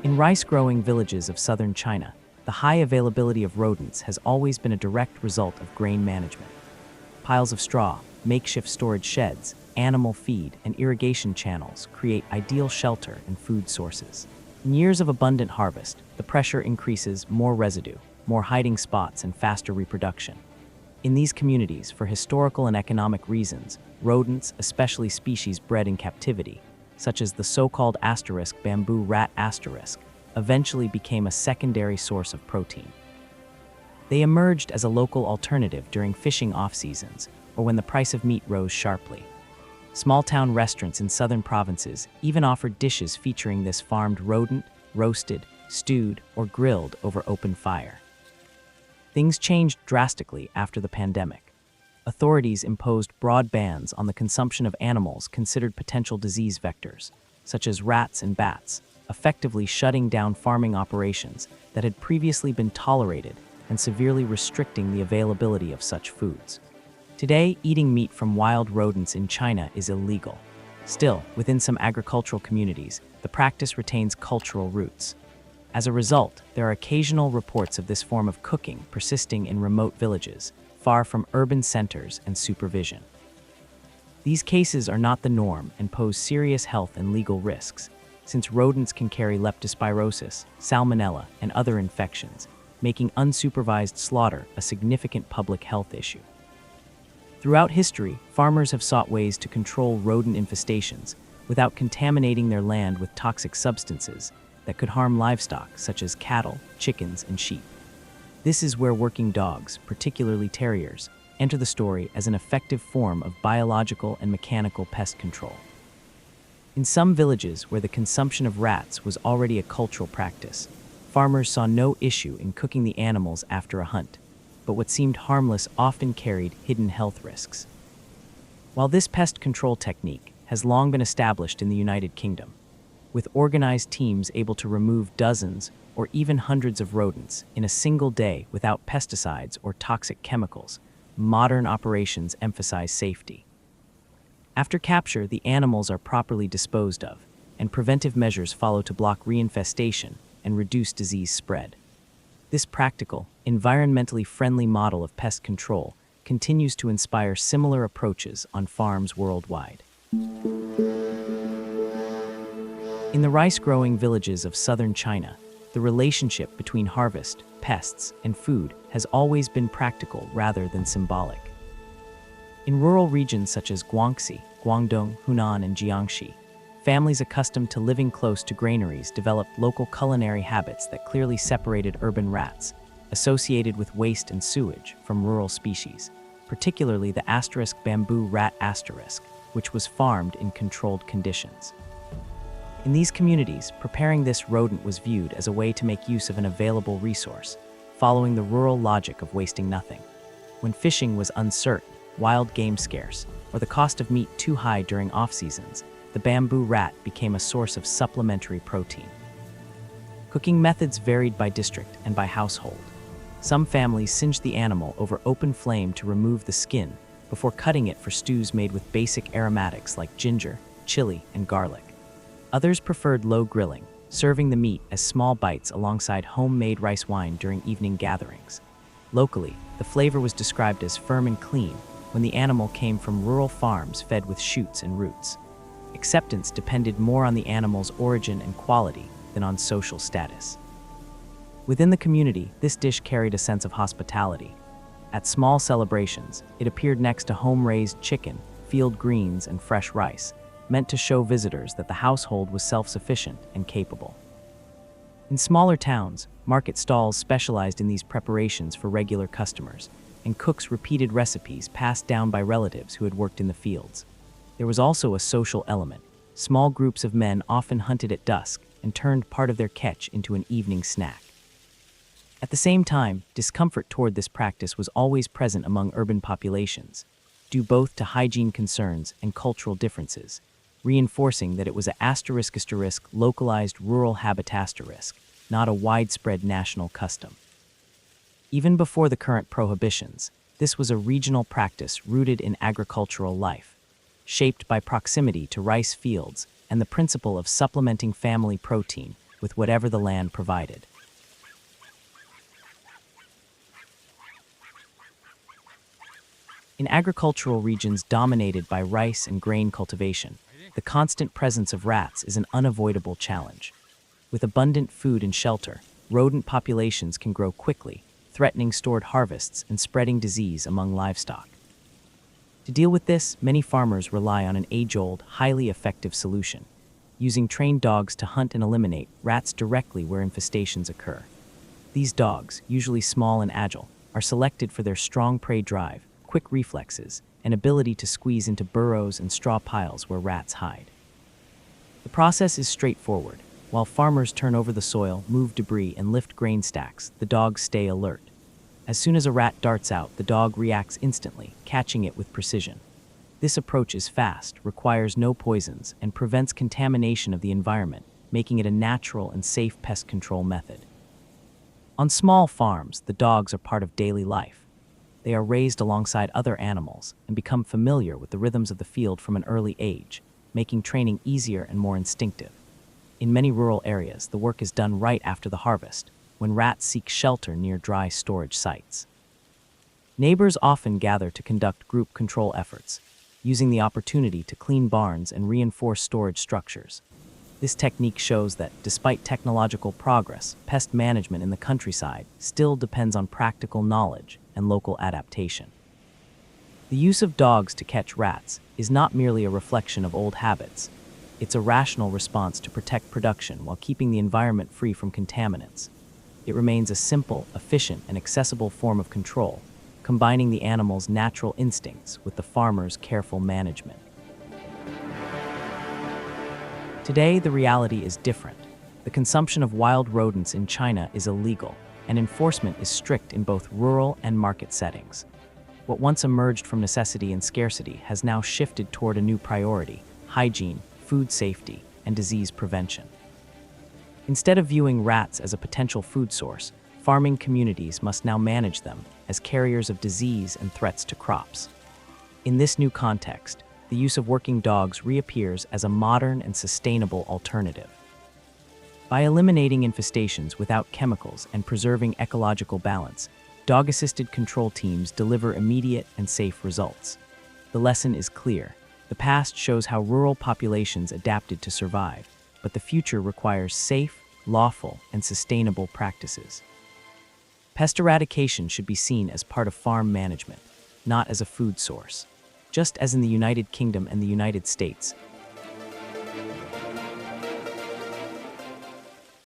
In rice-growing villages of southern China, the high availability of rodents has always been a direct result of grain management. Piles of straw, makeshift storage sheds, animal feed, and irrigation channels create ideal shelter and food sources. In years of abundant harvest, the pressure increases, more residue, more hiding spots, and faster reproduction. In these communities, for historical and economic reasons, rodents, especially species bred in captivity, such as the so-called bamboo rat, eventually became a secondary source of protein. They emerged as a local alternative during fishing off-seasons or when the price of meat rose sharply. Small-town restaurants in southern provinces even offered dishes featuring this farmed rodent, roasted, stewed, or grilled over open fire. Things changed drastically after the pandemic. Authorities imposed broad bans on the consumption of animals considered potential disease vectors, such as rats and bats, effectively shutting down farming operations that had previously been tolerated and severely restricting the availability of such foods. Today, eating meat from wild rodents in China is illegal. Still, within some agricultural communities, the practice retains cultural roots. As a result, there are occasional reports of this form of cooking persisting in remote villages, far from urban centers and supervision. These cases are not the norm and pose serious health and legal risks, since rodents can carry leptospirosis, salmonella, and other infections, making unsupervised slaughter a significant public health issue. Throughout history, farmers have sought ways to control rodent infestations without contaminating their land with toxic substances that could harm livestock such as cattle, chickens, and sheep. This is where working dogs, particularly terriers, enter the story as an effective form of biological and mechanical pest control. In some villages where the consumption of rats was already a cultural practice, farmers saw no issue in cooking the animals after a hunt, but what seemed harmless often carried hidden health risks. While this pest control technique has long been established in the United Kingdom, with organized teams able to remove dozens or even hundreds of rodents in a single day without pesticides or toxic chemicals, modern operations emphasize safety. After capture, the animals are properly disposed of, and preventive measures follow to block reinfestation and reduce disease spread. This practical, environmentally friendly model of pest control continues to inspire similar approaches on farms worldwide. In the rice-growing villages of southern China, the relationship between harvest, pests, and food has always been practical rather than symbolic. In rural regions such as Guangxi, Guangdong, Hunan, and Jiangxi, families accustomed to living close to granaries developed local culinary habits that clearly separated urban rats, associated with waste and sewage, from rural species, particularly the bamboo rat, which was farmed in controlled conditions. In these communities, preparing this rodent was viewed as a way to make use of an available resource, following the rural logic of wasting nothing. When fishing was uncertain, wild game scarce, or the cost of meat too high during off-seasons, the bamboo rat became a source of supplementary protein. Cooking methods varied by district and by household. Some families singed the animal over open flame to remove the skin before cutting it for stews made with basic aromatics like ginger, chili, and garlic. Others preferred low grilling, serving the meat as small bites alongside homemade rice wine during evening gatherings. Locally, the flavor was described as firm and clean when the animal came from rural farms fed with shoots and roots. Acceptance depended more on the animal's origin and quality than on social status. Within the community, this dish carried a sense of hospitality. At small celebrations, it appeared next to home-raised chicken, field greens, and fresh rice, meant to show visitors that the household was self-sufficient and capable. In smaller towns, market stalls specialized in these preparations for regular customers, and cooks repeated recipes passed down by relatives who had worked in the fields. There was also a social element. Small groups of men often hunted at dusk and turned part of their catch into an evening snack. At the same time, discomfort toward this practice was always present among urban populations, due both to hygiene concerns and cultural differences, reinforcing that it was a localized rural habitat, not a widespread national custom. Even before the current prohibitions, this was a regional practice rooted in agricultural life, shaped by proximity to rice fields and the principle of supplementing family protein with whatever the land provided. In agricultural regions dominated by rice and grain cultivation, the constant presence of rats is an unavoidable challenge. With abundant food and shelter, rodent populations can grow quickly, threatening stored harvests and spreading disease among livestock. To deal with this, many farmers rely on an age-old, highly effective solution, using trained dogs to hunt and eliminate rats directly where infestations occur. These dogs, usually small and agile, are selected for their strong prey drive, quick reflexes, and ability to squeeze into burrows and straw piles where rats hide. The process is straightforward. While farmers turn over the soil, move debris, and lift grain stacks, the dogs stay alert. As soon as a rat darts out, the dog reacts instantly, catching it with precision. This approach is fast, requires no poisons, and prevents contamination of the environment, making it a natural and safe pest control method. On small farms, the dogs are part of daily life. They are raised alongside other animals and become familiar with the rhythms of the field from an early age, making training easier and more instinctive. In many rural areas, the work is done right after the harvest, when rats seek shelter near dry storage sites. Neighbors often gather to conduct group control efforts, using the opportunity to clean barns and reinforce storage structures. This technique shows that, despite technological progress, pest management in the countryside still depends on practical knowledge and local adaptation. The use of dogs to catch rats is not merely a reflection of old habits. It's a rational response to protect production while keeping the environment free from contaminants. It remains a simple, efficient, and accessible form of control, combining the animal's natural instincts with the farmer's careful management. Today, the reality is different. The consumption of wild rodents in China is illegal, and enforcement is strict in both rural and market settings. What once emerged from necessity and scarcity has now shifted toward a new priority: hygiene, food safety, and disease prevention. Instead of viewing rats as a potential food source, farming communities must now manage them as carriers of disease and threats to crops. In this new context, the use of working dogs reappears as a modern and sustainable alternative. By eliminating infestations without chemicals and preserving ecological balance, dog-assisted control teams deliver immediate and safe results. The lesson is clear. The past shows how rural populations adapted to survive, but the future requires safe, lawful, and sustainable practices. Pest eradication should be seen as part of farm management, not as a food source. Just as in the United Kingdom and the United States,